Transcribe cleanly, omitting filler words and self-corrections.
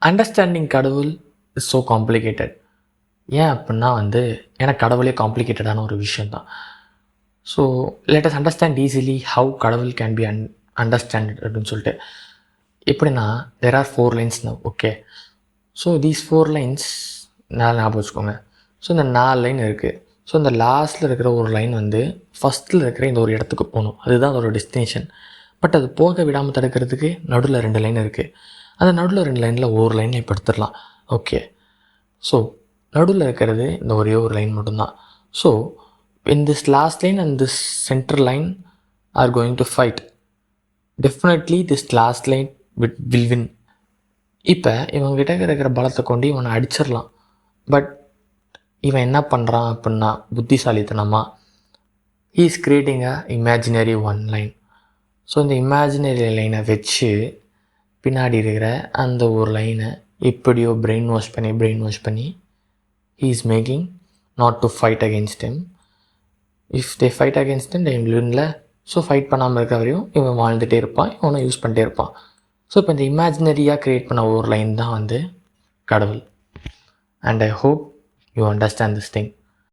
Understanding கடவுள் is so complicated. ஏன் அப்புடின்னா ஏன்னா கடவுளே காம்ப்ளிகேட்டடான ஒரு விஷயம் தான். So let us understand easily how கடவுள் கேன் பி அண்டர்ஸ்டாண்டட் அப்படின்னு சொல்லிட்டு. எப்படின்னா there are 4 lines now. Okay, so these 4 lines ஞாபகம் வச்சுக்கோங்க. ஸோ இந்த 4 லைன் இருக்குது. ஸோ இந்த லாஸ்ட்டில் இருக்கிற ஒரு லைன் ஃபஸ்ட்டில் இருக்கிற இந்த ஒரு இடத்துக்கு போகணும். அதுதான் அதோட டெஸ்டினேஷன். பட் அது போக விடாமல் தடுக்கிறதுக்கு நடுவில் 2 லைன் இருக்குது. அந்த நடுவில் 2 லைனில் ஒரு லைனை படுத்துடலாம். ஓகே, ஸோ நடுவில் இருக்கிறது இந்த ஒரே ஒரு லைன் மட்டும்தான். So in this last line and this center line are going to fight. Definitely this last line will win. இப்போ இவங்ககிட்ட இருக்கிற பலத்தை கொண்டு இவனை அடிச்சிடலாம். பட் இவன் என்ன பண்ணுறான் அப்படின்னா புத்திசாலித்தனமாக he is creating a imaginary one line. So இந்த இமேஜினரி லைனை வச்சு பின்னாடி இருக்கிற அந்த ஒரு லைனை எப்படியோ பிரெயின் வாஷ் பண்ணி he is making not to fight against him. If they fight against him, they will win. So fight பண்ணாமல் இருக்க வரையும் இவன் வாழ்ந்துகிட்டே இருப்பான், இவனை யூஸ் பண்ணிட்டே இருப்பான். ஸோ இப்போ இந்த இமேஜினரியாக க்ரியேட் பண்ண ஒரு லைன் தான் கடவுள். And I hope you understand this thing.